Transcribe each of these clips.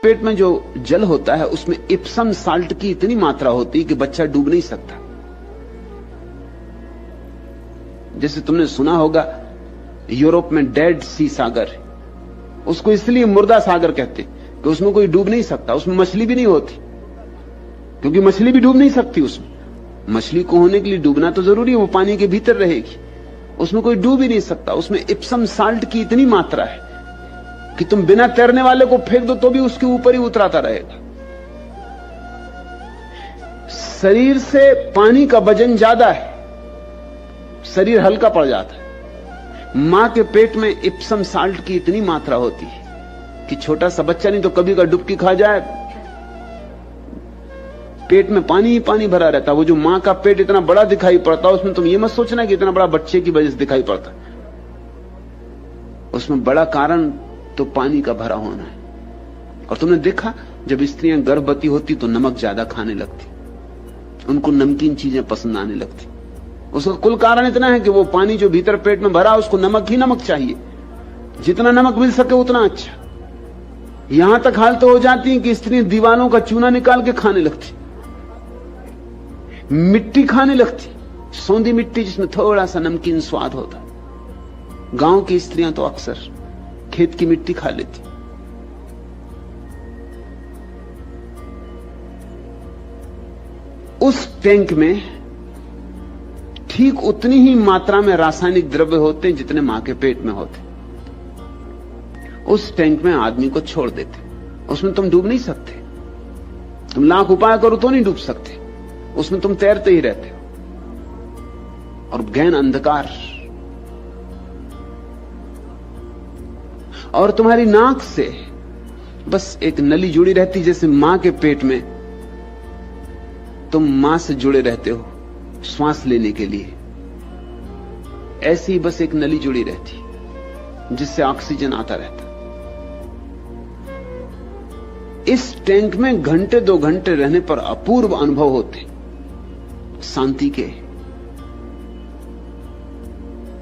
पेट में जो जल होता है उसमें इप्सम साल्ट की इतनी मात्रा होती है कि बच्चा डूब नहीं सकता। जैसे तुमने सुना होगा यूरोप में डेड सी सागर है, उसको इसलिए मुर्दा सागर कहते कि उसमें कोई डूब नहीं सकता, उसमें मछली भी नहीं होती, क्योंकि मछली भी डूब नहीं सकती। उसमें मछली को होने के लिए डूबना तो जरूरी है, वो पानी के भीतर रहेगी, उसमें कोई डूब ही नहीं सकता। उसमें इप्सम साल्ट की इतनी मात्रा है कि तुम बिना तैरने वाले को फेंक दो तो भी उसके ऊपर ही उतराता रहेगा। शरीर से पानी का वजन ज्यादा है, शरीर हल्का पड़ जाता है। मां के पेट में इप्सम साल्ट की इतनी मात्रा होती है कि छोटा सा बच्चा नहीं तो कभी का डुबकी खा जाए, पेट में पानी ही पानी भरा रहता। वो जो मां का पेट इतना बड़ा दिखाई पड़ता है, उसमें तुम ये मत सोचना कि इतना बड़ा बच्चे की वजह से दिखाई पड़ता, उसमें बड़ा कारण तो पानी का भरा होना है। और तुमने देखा जब स्त्रियां गर्भवती होती तो नमक ज्यादा खाने लगती, उनको नमकीन चीजें पसंद आने लगती। उसका कुल कारण इतना है कि वो पानी जो भीतर पेट में भरा उसको नमक ही नमक चाहिए, जितना नमक मिल सके उतना अच्छा। यहां तक हालत हो जाती है कि स्त्री दीवानों का चूना निकाल के खाने लगती, मिट्टी खाने लगती, सौंधी मिट्टी जिसमें थोड़ा सा नमकीन स्वाद होता। गांव की स्त्रियां तो अक्सर खेत की मिट्टी खा लेती। उस टैंक में ठीक उतनी ही मात्रा में रासायनिक द्रव्य होते हैं जितने मां के पेट में होते। उस टैंक में आदमी को छोड़ देते, उसमें तुम डूब नहीं सकते, तुम लाख उपाय करो तो नहीं डूब सकते, उसमें तुम तैरते ही रहते हो। और गहन अंधकार, और तुम्हारी नाक से बस एक नली जुड़ी रहती, जैसे मां के पेट में तुम मां से जुड़े रहते हो श्वास लेने के लिए, ऐसी ही बस एक नली जुड़ी रहती जिससे ऑक्सीजन आता रहता। इस टैंक में घंटे 2 घंटे रहने पर अपूर्व अनुभव होते, शांति के,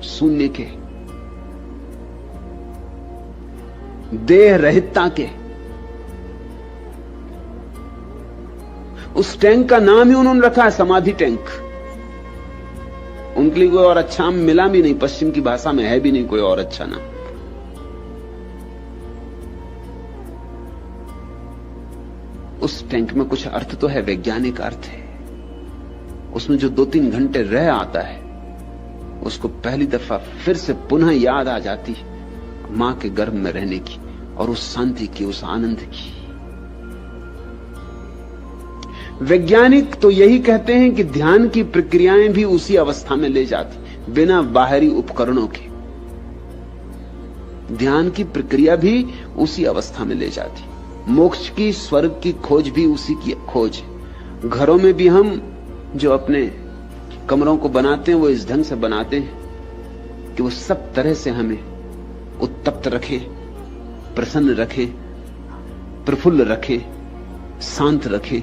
शून्य के, देह रहितता के। उस टैंक का नाम ही उन्होंने रखा है समाधि टैंक। उनके लिए कोई और अच्छा नाम मिला भी नहीं, पश्चिम की भाषा में है भी नहीं कोई और अच्छा नाम। उस टैंक में कुछ अर्थ तो है, वैज्ञानिक अर्थ है। उसमें जो 2-3 घंटे रह आता है उसको पहली दफा फिर से पुनः याद आ जाती है मां के गर्भ में रहने की, और उस शांति की, उस आनंद की। वैज्ञानिक तो यही कहते हैं कि ध्यान की प्रक्रियाएं भी उसी अवस्था में ले जाती, बिना बाहरी उपकरणों के। ध्यान की प्रक्रिया भी उसी अवस्था में ले जाती। मोक्ष की, स्वर्ग की खोज भी उसी की खोज है। घरों में भी हम जो अपने कमरों को बनाते हैं वो इस ढंग से बनाते हैं कि वो सब तरह से हमें उत्तप्त रखें, प्रसन्न रखें, प्रफुल्ल रखें, शांत रखें।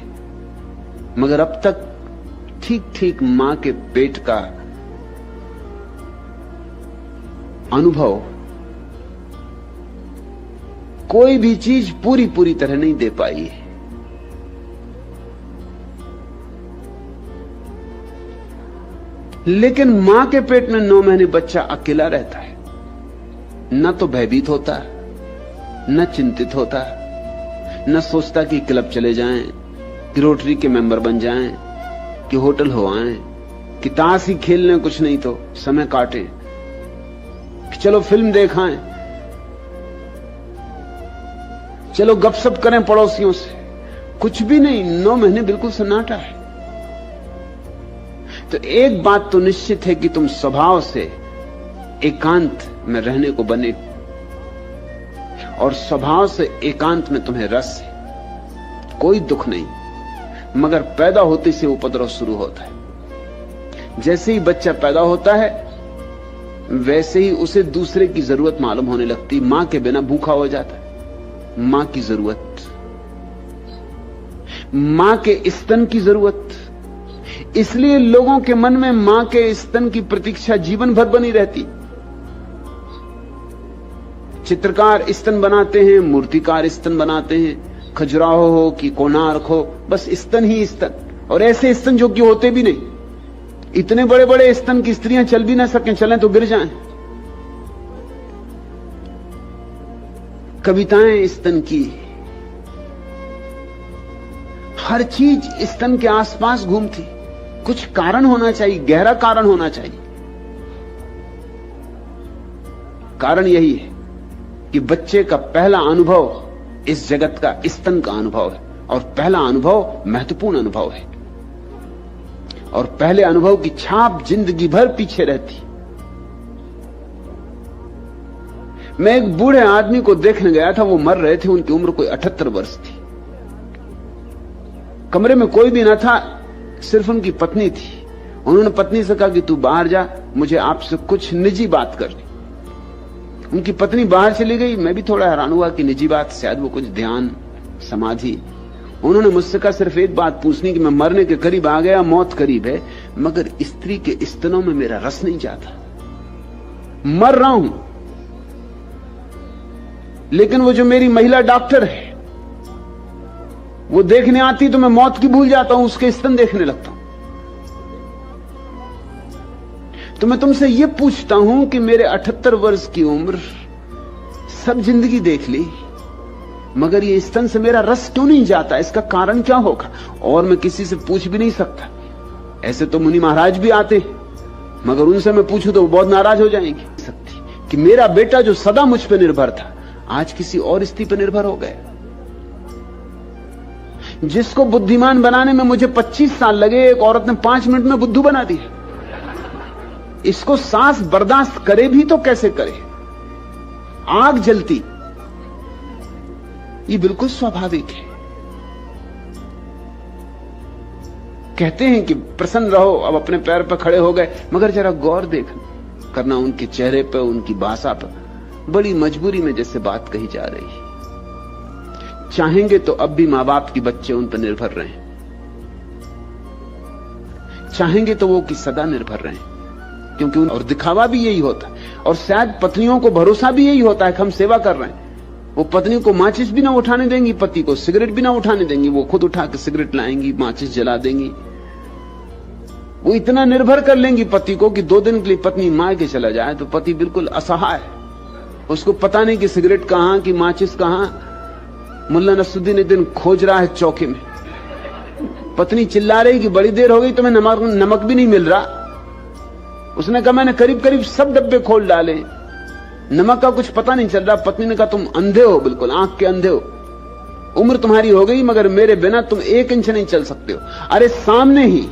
मगर अब तक ठीक ठीक मां के पेट का अनुभव कोई भी चीज पूरी तरह नहीं दे पाई है। लेकिन मां के पेट में 9 महीने बच्चा अकेला रहता है, न तो भयभीत होता, न चिंतित होता, न सोचता कि क्लब चले जाएं, कि रोटरी के मेंबर बन जाएं, कि होटल हो आएं, कि ताश ही खेल लें, कुछ नहीं तो समय काटें, कि चलो फिल्म देखाएं, चलो गपशप करें पड़ोसियों से। कुछ भी नहीं, 9 महीने बिल्कुल सन्नाटा है। तो एक बात तो निश्चित है कि तुम स्वभाव से एकांत में रहने को बने, और स्वभाव से एकांत में तुम्हें रस है, कोई दुख नहीं। मगर पैदा होते से उपद्रव शुरू होता है। जैसे ही बच्चा पैदा होता है वैसे ही उसे दूसरे की जरूरत मालूम होने लगती। मां के बिना भूखा हो जाता है, मां की जरूरत, मां के स्तन की जरूरत। इसलिए लोगों के मन में मां के स्तन की प्रतीक्षा जीवन भर बनी रहती। चित्रकार स्तन बनाते हैं, मूर्तिकार स्तन बनाते हैं, खजुराहो हो कि कोणार्क हो, बस स्तन ही स्तन, और ऐसे स्तन जो कि होते भी नहीं। इतने बड़े बड़े स्तन की स्त्रियां चल भी ना सकें, चलें तो गिर जाएं। कविताएं स्तन की, हर चीज स्तन के आसपास घूमती। कुछ कारण होना चाहिए, गहरा कारण होना चाहिए। कारण यही है कि बच्चे का पहला अनुभव इस जगत का स्तन का अनुभव है, और पहला अनुभव महत्वपूर्ण अनुभव है, और पहले अनुभव की छाप जिंदगी भर पीछे रहती। मैं एक बूढ़े आदमी को देखने गया था, वो मर रहे थे, उनकी उम्र कोई 78 वर्ष थी। कमरे में कोई भी ना था, सिर्फ उनकी पत्नी थी। उन्होंने पत्नी से कहा कि तू बाहर जा, मुझे आपसे कुछ निजी बात करनी। उनकी पत्नी बाहर चली गई। मैं भी थोड़ा हैरान हुआ कि निजी बात, शायद वो कुछ ध्यान समाधि। उन्होंने मुझसे कहा सिर्फ एक बात पूछनी कि मैं मरने के करीब आ गया, मौत करीब है, मगर स्त्री के स्तनों में मेरा रस नहीं जाता। मर रहा हूं, लेकिन वो जो मेरी महिला डॉक्टर है वो देखने आती तो मैं मौत की भूल जाता हूं, उसके स्तन देखने लगता हूं। तो मैं तुमसे ये पूछता हूं कि मेरे 78 वर्ष की उम्र, सब जिंदगी देख ली, मगर ये स्तन से मेरा रस क्यों नहीं जाता? इसका कारण क्या होगा? और मैं किसी से पूछ भी नहीं सकता। ऐसे तो मुनि महाराज भी आते, मगर उनसे मैं पूछूं तो वो बहुत नाराज हो जाएंगे। सकती कि मेरा बेटा जो सदा मुझ पर निर्भर था, आज किसी और स्त्री पर निर्भर हो गया। जिसको बुद्धिमान बनाने में मुझे 25 साल लगे, एक औरत ने 5 मिनट में बुद्धू बना दिया। इसको सांस बर्दाश्त करे भी तो कैसे करे? आग जलती, ये बिल्कुल स्वाभाविक है। कहते हैं कि प्रसन्न रहो, अब अपने पैर पर खड़े हो गए, मगर जरा गौर देखना करना उनके चेहरे पर, उनकी भाषा पर, बड़ी मजबूरी में जैसे बात कही जा रही है। चाहेंगे तो अब भी मां बाप की बच्चे उन पर निर्भर रहें, चाहेंगे तो वो कि सदा निर्भर रहें, क्योंकि और दिखावा भी यही होता है, और शायद पत्नियों को भरोसा भी यही होता है कि हम सेवा कर रहे हैं। वो पत्नी को माचिस भी ना उठाने देंगी, पति को सिगरेट भी ना उठाने देंगी, वो खुद उठा के सिगरेट लाएंगी, माचिस जला देंगी। वो इतना निर्भर कर लेंगी पति को कि 2 दिन के लिए पत्नी मार के चला जाए तो पति बिल्कुल असहाय, उसको पता नहीं कि सिगरेट कहां कि माचिस कहां। मुल्ला नसरुद्दीन एक दिन खोज रहा है चौके में, पत्नी चिल्ला रही कि बड़ी देर हो गई, तुम्हें नमक भी नहीं मिल रहा। उसने कहा मैंने करीब करीब सब डब्बे खोल डाले, नमक का कुछ पता नहीं चल रहा। पत्नी ने कहा तुम अंधे हो, बिल्कुल आंख के अंधे हो, उम्र तुम्हारी हो गई मगर मेरे बिना तुम 1 इंच नहीं चल सकते हो। अरे सामने ही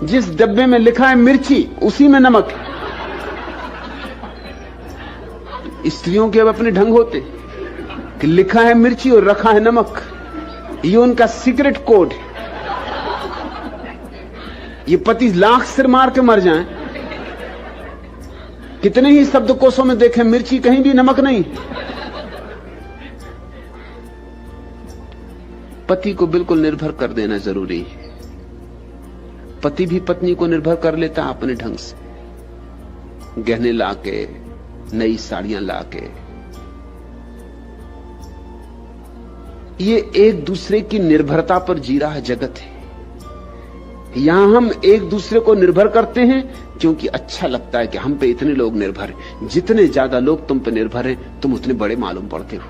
जिस डब्बे में लिखा है मिर्ची, उसी में नमक है। स्त्रियों के अब अपने ढंग होते कि लिखा है मिर्ची और रखा है नमक, ये उनका सीक्रेट कोड है। ये पति लाख सिर मार के मर जाएं, कितने ही शब्दकोशों में देखें मिर्ची, कहीं भी नमक नहीं। पति को बिल्कुल निर्भर कर देना जरूरी है। पति भी पत्नी को निर्भर कर लेता अपने ढंग से, गहने लाके, नई साड़ियां लाके। ये एक दूसरे की निर्भरता पर जी रहा जगत है। यहां हम एक दूसरे को निर्भर करते हैं क्योंकि अच्छा लगता है कि हम पे इतने लोग निर्भर हैं। जितने ज्यादा लोग तुम पे निर्भर हैं, तुम उतने बड़े मालूम पड़ते हो।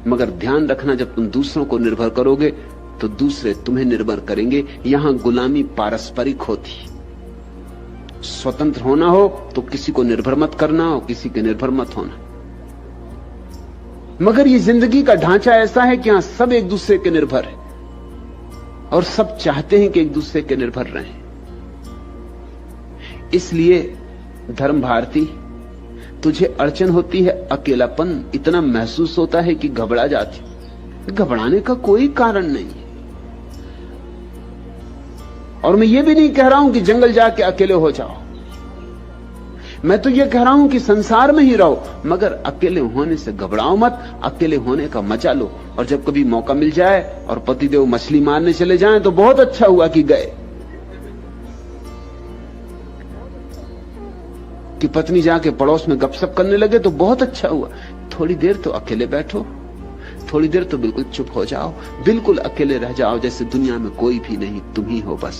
मगर ध्यान रखना, जब तुम दूसरों को निर्भर करोगे तो दूसरे तुम्हें निर्भर करेंगे। यहां गुलामी पारस्परिक होती। स्वतंत्र होना हो तो किसी को निर्भर मत करना, और किसी के निर्भर मत होना। मगर ये जिंदगी का ढांचा ऐसा है कि यहां सब एक दूसरे के निर्भर है, और सब चाहते हैं कि एक दूसरे के निर्भर रहें। इसलिए धर्म भारती, तुझे अड़चन होती है, अकेलापन इतना महसूस होता है कि घबरा जाती। घबराने का कोई कारण नहीं है। और मैं ये भी नहीं कह रहा हूं कि जंगल जाके अकेले हो जाओ, मैं तो ये कह रहा हूं कि संसार में ही रहो, मगर अकेले होने से घबराओ मत। अकेले होने का मजा लो, और जब कभी मौका मिल जाए और पतिदेव मछली मारने चले जाएं तो बहुत अच्छा हुआ कि गए। कि पत्नी जाके पड़ोस में गपशप करने लगे तो बहुत अच्छा हुआ। थोड़ी देर तो अकेले बैठो, थोड़ी देर तो बिल्कुल चुप हो जाओ, बिल्कुल अकेले रह जाओ, जैसे दुनिया में कोई भी नहीं, तुम ही हो, बस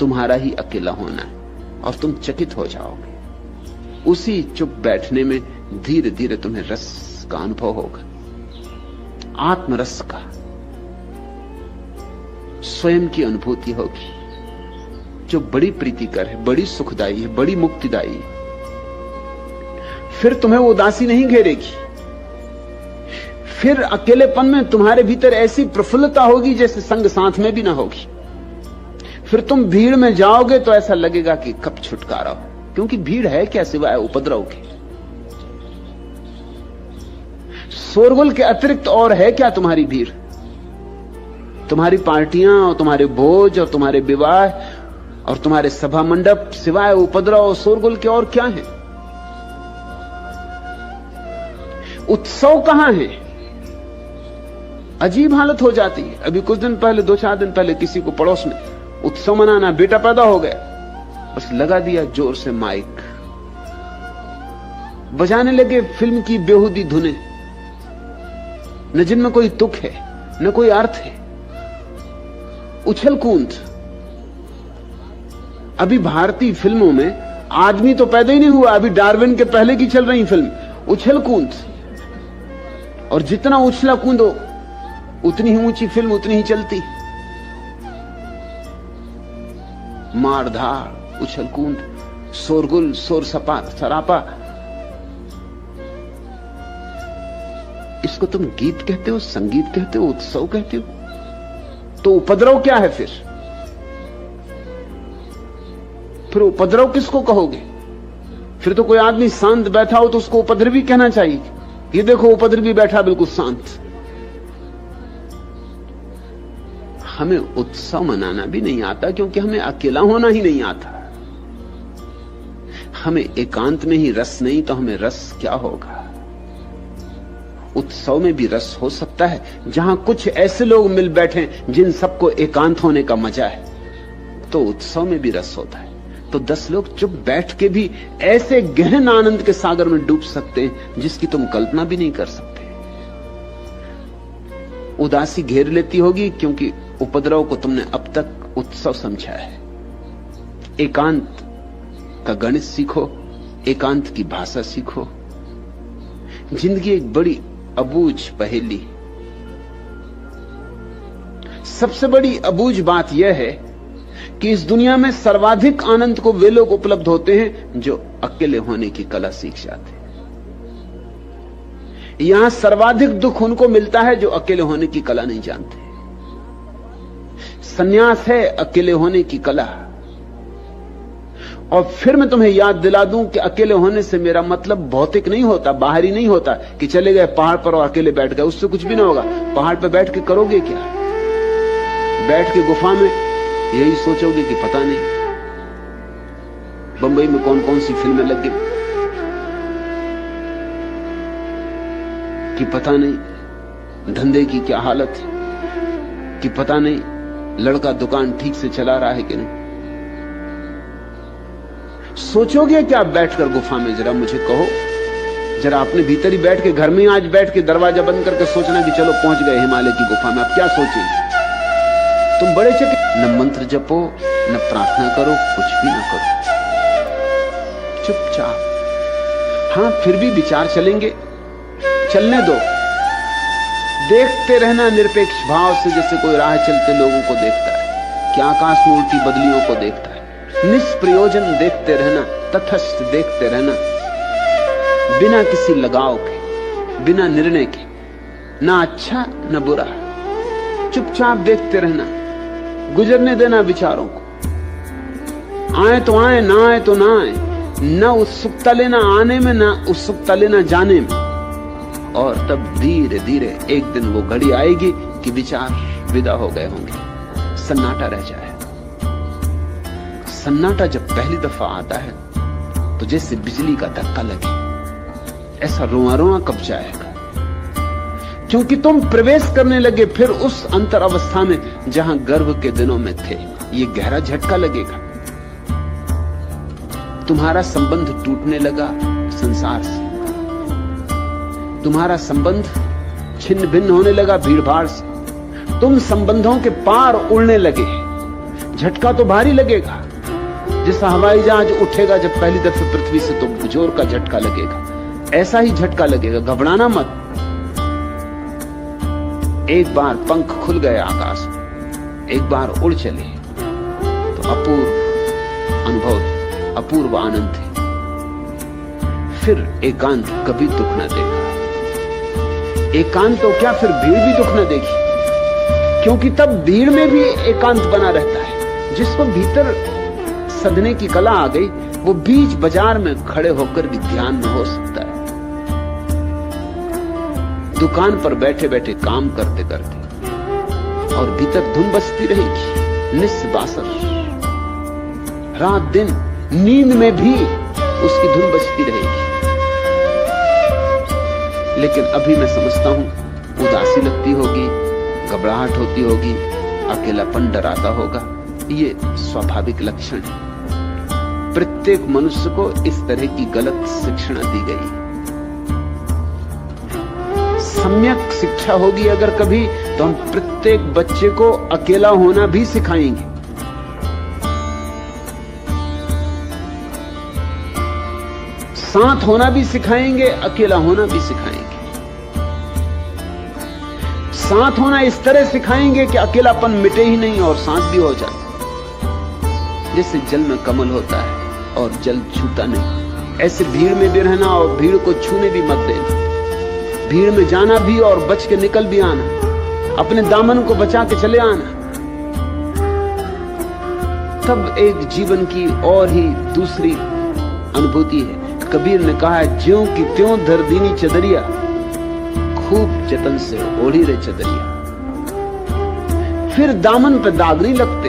तुम्हारा ही अकेला होना है, और तुम चकित हो जाओगे। उसी चुप बैठने में धीरे धीरे तुम्हें रस का अनुभव होगा, आत्मरस का, स्वयं की अनुभूति होगी, जो बड़ी प्रीतिकर है, बड़ी सुखदायी है, बड़ी मुक्तिदायी है। फिर तुम्हें वो उदासी नहीं घेरेगी, फिर अकेलेपन में तुम्हारे भीतर ऐसी प्रफुल्लता होगी जैसे संग साथ में भी ना होगी। फिर तुम भीड़ में जाओगे तो ऐसा लगेगा कि कब छुटकारा हो, क्योंकि भीड़ है क्या सिवाय उपद्रव के। शोरगुल के अतिरिक्त और है क्या तुम्हारी भीड़? तुम्हारी पार्टियां और तुम्हारे भोज और तुम्हारे विवाह और तुम्हारे सभा मंडप सिवाय उपद्रव और शोरगुल के और क्या है? उत्सव कहां है? अजीब हालत हो जाती है। अभी कुछ दिन पहले, 2-4 दिन पहले, किसी को पड़ोस में उत्सव मनाना, बेटा पैदा हो गया, बस लगा दिया जोर से माइक, बजाने लगे फिल्म की बेहूदी धुनें, न जिनमें कोई तुक है न कोई अर्थ है, उछल कूद। अभी भारतीय फिल्मों में आदमी तो पैदा ही नहीं हुआ, अभी डार्विन के पहले की चल रही फिल्म, उछल कूद, और जितना उछला कूदो उतनी ही ऊंची फिल्म उतनी ही चलती। मार धाड़, उछल कूद, शोरगुल, शोर सरापा, इसको तुम गीत कहते हो, संगीत कहते हो, उत्सव कहते हो? तो उपद्रव क्या है फिर? उपद्रव किसको कहोगे? फिर तो कोई आदमी शांत बैठा हो तो उसको उपद्रवी कहना चाहिए। ये देखो उपद्रवी बैठा बिल्कुल शांत। हमें उत्सव मनाना भी नहीं आता, क्योंकि हमें अकेला होना ही नहीं आता। हमें एकांत में ही रस नहीं तो हमें रस क्या होगा? उत्सव में भी रस हो सकता है जहां कुछ ऐसे लोग मिल बैठे जिन सबको एकांत होने का मजा है, तो उत्सव में भी रस होता है। तो 10 लोग चुप बैठ के भी ऐसे गहन आनंद के सागर में डूब सकते हैं जिसकी तुम कल्पना भी नहीं कर सकते। उदासी घेर लेती होगी क्योंकि उपद्रव को तुमने अब तक उत्सव समझा है। एकांत का गणित सीखो, एकांत की भाषा सीखो। जिंदगी एक बड़ी अबूझ पहेली। सबसे बड़ी अबूझ बात यह है कि इस दुनिया में सर्वाधिक आनंद को वे लोग उपलब्ध होते हैं जो अकेले होने की कला सीख जाते हैं। यहां सर्वाधिक दुख उनको मिलता है जो अकेले होने की कला नहीं जानते। सन्यास है अकेले होने की कला। और फिर मैं तुम्हें याद दिला दूं कि अकेले होने से मेरा मतलब भौतिक नहीं होता, बाहरी नहीं होता कि चले गए पहाड़ पर और अकेले बैठ गए, उससे कुछ भी ना होगा। पहाड़ पर बैठ के करोगे क्या? बैठ के गुफा में यही सोचोगे कि पता नहीं बंबई में कौन कौन सी फिल्में लग गई, कि पता नहीं धंधे की क्या हालत है, कि पता नहीं लड़का दुकान ठीक से चला रहा है कि नहीं। सोचोगे क्या बैठकर गुफा में? जरा मुझे कहो, जरा अपने भीतर ही बैठ के, घर में आज बैठ के दरवाजा बंद करके सोचना कि चलो पहुंच गए हिमालय की गुफा में। अब क्या सोचेंगे तुम? बड़े चके, न मंत्र जपो, न प्रार्थना करो, कुछ भी ना करो, चुपचाप। हां, फिर भी विचार चलेंगे, चलने दो। देखते रहना निरपेक्ष भाव से, जैसे कोई राह चलते लोगों को देखता है, कि आकाश में उल्टी बदलियों को देखता है। निष्प्रयोजन देखते रहना, तटस्थ देखते रहना, बिना किसी लगाव के, बिना निर्णय के, ना अच्छा न बुरा, चुपचाप देखते रहना, गुजरने देना विचारों को। आए तो आए, ना आए तो ना आए, ना उत्सुकता लेना आने में, ना उत्सुकता लेना जाने में। और तब धीरे धीरे एक दिन वो घड़ी आएगी कि विचार विदा हो गए होंगे, सन्नाटा रह जाए। सन्नाटा जब पहली दफा आता है तो जैसे बिजली का धक्का लगे, ऐसा रोआ रोआ कब जाएगा, क्योंकि तुम प्रवेश करने लगे फिर उस अंतर अवस्था में जहां गर्भ के दिनों में थे। ये गहरा झटका लगेगा। तुम्हारा संबंध टूटने लगा संसार से, तुम्हारा संबंध छिन्न भिन्न होने लगा भीड़ भाड़ से, तुम संबंधों के पार उड़ने लगे। झटका तो भारी लगेगा, जैसा हवाई जहाज उठेगा जब पहली दफे पृथ्वी से, तो जोर का झटका लगेगा, ऐसा ही झटका लगेगा। घबराना मत। एक बार पंख खुल गए आकाश में, एक बार उड़ चले तो अपूर्व अनुभव, अपूर्व आनंद है। फिर एकांत कभी दुख न देगा। एकांत तो क्या, फिर भीड़ भी दुख न देगी, क्योंकि तब भीड़ में भी एकांत बना रहता है। जिसको भीतर सधने की कला आ गई, वो बीच बाजार में खड़े होकर भी ध्यान में हो सकता है। दुकान पर बैठे बैठे काम करते करते, और भीतर धुन बजती रहेगी निस्बासर, रात दिन नींद में भी उसकी धुन बजती रहेगी। लेकिन अभी मैं समझता हूं उदासी लगती होगी, घबराहट होती होगी, अकेलापन डराता होगा। ये स्वाभाविक लक्षण है। प्रत्येक मनुष्य को इस तरह की गलत शिक्षा दी गई। सम्यक शिक्षा होगी अगर कभी, तो हम प्रत्येक बच्चे को अकेला होना भी सिखाएंगे। साथ होना भी सिखाएंगे, अकेला होना भी सिखाएंगे। साथ होना इस तरह सिखाएंगे कि अकेलापन मिटे ही नहीं और साथ भी हो जाए। जैसे जल में कमल होता है और जल छूता नहीं, ऐसे भीड़ में भी रहना और भीड़ को छूने भी मत देना। भीड़ में जाना भी और बच के निकल भी आना, अपने दामन को बचा के चले आना। तब एक जीवन की और ही दूसरी अनुभूति है। कबीर ने कहा है, ज्यों की त्यों धर दीनी चदरिया, खूब जतन से ओढ़ी रे चदरिया। फिर दामन पे दाग नहीं लगते,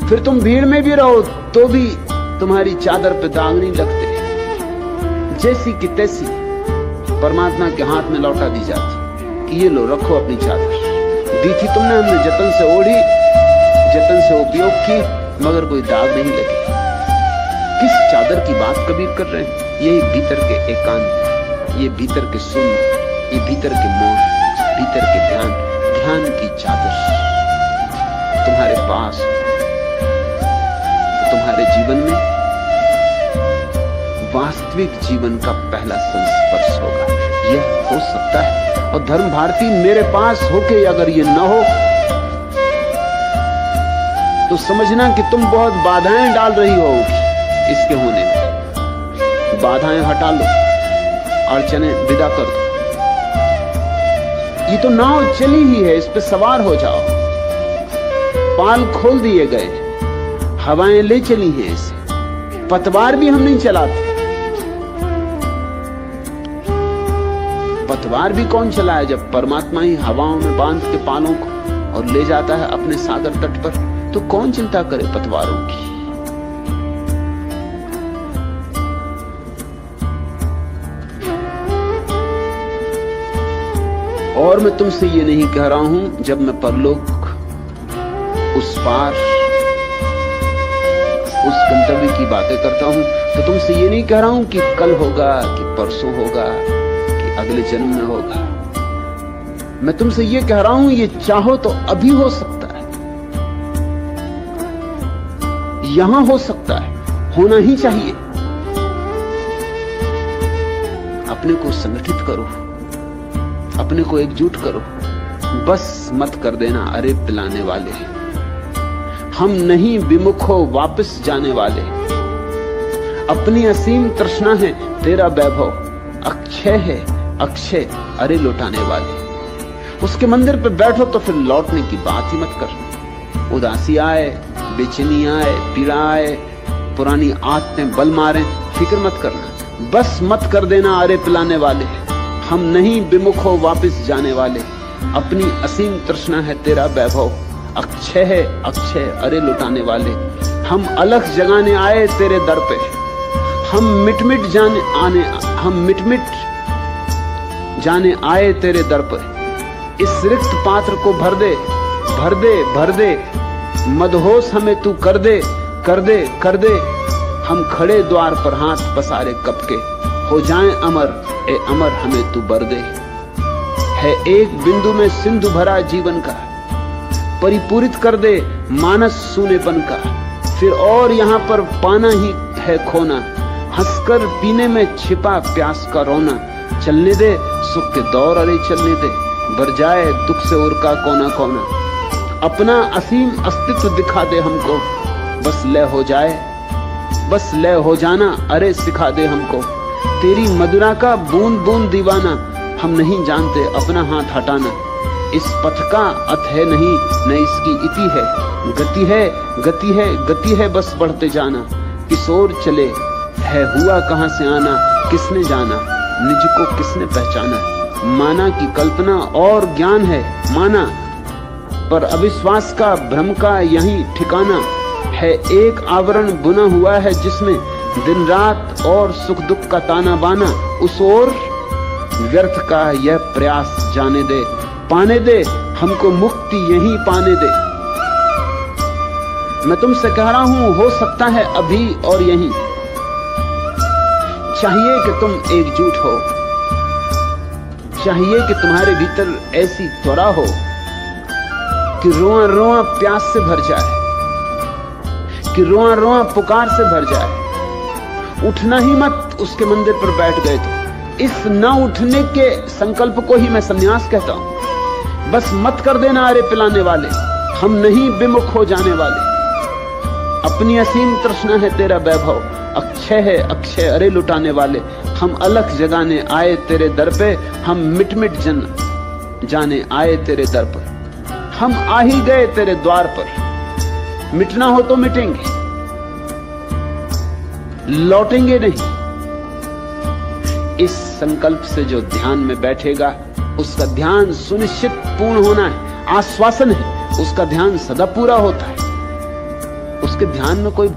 फिर तुम भीड़ में भी रहो तो भी तुम्हारी चादर पे दाग नहीं लगते। जैसी की तैसी परमात्मा के हाथ में लौटा दी जाती कि ये लो, रखो अपनी चादर। दी थी तुमने, हमने जतन से ओढ़ी, जतन से उपयोग की, मगर कोई दाग नहीं लगे। किस चादर की बात कबीर कर रहे हैं? यही भीतर के एकांत, ये भीतर के शून्य, ये भीतर के मौन, भीतर के ध्यान, ध्यान की चादर तुम्हारे पास, तुम्हारे जीवन में वास्तविक जीवन का पहला संस्पर्श होगा। यह हो सकता है। और धर्म भारती मेरे पास होके अगर ये न हो तो समझना कि तुम बहुत बाधाएं डाल रही होगी इसके होने में। बाधाएं हटा लो, अड़चने विदा कर दो। ये तो नाव चली ही है, इस पे सवार हो जाओ। पाल खोल दिए गए, हवाएं ले चली हैं इसे। पतवार भी हम नहीं चलाते। पतवार भी कौन चलाए जब परमात्मा ही हवाओं में बांध के पालों को और ले जाता है अपने सागर तट पर। तो कौन चिंता करे पतवारों की। और मैं तुमसे ये नहीं कह रहा हूं जब मैं परलोक उस पार उस गंतव्य की बातें करता हूं तो तुमसे ये नहीं कह रहा हूं कि कल होगा, कि परसों होगा, कि अगले जन्म में होगा। मैं तुमसे ये कह रहा हूं ये चाहो तो अभी हो सकता है, यहां हो सकता है, होना ही चाहिए। अपने को संगठित करो, अपने को एकजुट करो। बस मत कर देना अरे पिलाने वाले, हम नहीं विमुख हो वापस जाने वाले। अपनी असीम तृष्णा है तेरा वैभव, अक्षय है अक्षय अरे लौटाने वाले। उसके मंदिर पे बैठो तो फिर लौटने की बात ही मत कर। उदासी आए, बेचैनी आए, पीड़ा आए, पुरानी आदतें बल मारे, फिक्र मत करना। बस मत कर देना अरे पिलाने वाले, हम नहीं विमुख हो वापस जाने वाले। अपनी असीम तृष्णा है तेरा वैभव, अक्षय है अक्षय अरे लुटाने वाले। हम अलख जगाने आए तेरे दर पे, हम मिट मिट जाने आए तेरे दर पे। इस रिक्त पात्र को भर दे भर दे भर दे, मदहोश हमें तू कर दे कर दे कर दे। हम खड़े द्वार पर हाथ पसारे कब के, हो जाएं अमर ए अमर हमें तू बर दे। है एक बिंदु में सिंधु भरा जीवन का, परिपूरित कर दे मानस सूनेपन का, फिर और यहां पर पाना ही है खोना, हंसकर पीने में छिपा प्यास का रोना, चलने दे सुख के दौर अरे चलने दे, भर जाए दुख से उरका कोना कोना, अपना असीम अस्तित्व दिखा दे हमको, बस लय हो जाए, बस लय हो जाना अरे सिखा दे हमको, तेरी मधुरा का बूंद बूंद दीवाना, हम नहीं जानते अपना हाथ हटाना, इस पथ का अथ है नहीं न इसकी इति है, गति है गति है गति है बस बढ़ते जाना, किस ओर चले है हुआ कहां से आना, किसने जाना निज को किसने पहचाना, माना की कल्पना और ज्ञान है माना, पर अविश्वास का भ्रम का यही ठिकाना है, एक आवरण बुना हुआ है जिसमें दिन रात और सुख दुख का ताना बाना, उस ओर व्यर्थ का यह प्रयास जाने दे, पाने दे हमको मुक्ति यहीं पाने दे। मैं तुमसे कह रहा हूं हो सकता है अभी और यहीं, चाहिए कि तुम एकजुट हो, चाहिए कि तुम्हारे भीतर ऐसी त्वरा हो कि रोआ रोआ प्यास से भर जाए, कि रोआ रोआ पुकार से भर जाए, उठना ही मत उसके मंदिर पर बैठ गए तो, इस न उठने के संकल्प को ही मैं संन्यास कहता हूं, बस मत कर देना अरे पिलाने वाले, हम नहीं विमुख हो जाने वाले, अपनी असीम तृष्णा है तेरा वैभव, अक्षय है अक्षय अरे लुटाने वाले, हम अलख जगाने आए तेरे दर पे, हम मिट मिट जन जाने आए तेरे दर पर, हम आ ही गए तेरे द्वार पर, मिटना हो तो मिटेंगे, लौटेंगे नहीं। इस संकल्प से जो ध्यान में बैठेगा उसका ध्यान सुनिश्चित पूर्ण होना है, आश्वासन है, उसका ध्यान सदा पूरा होता है, उसके ध्यान में कोई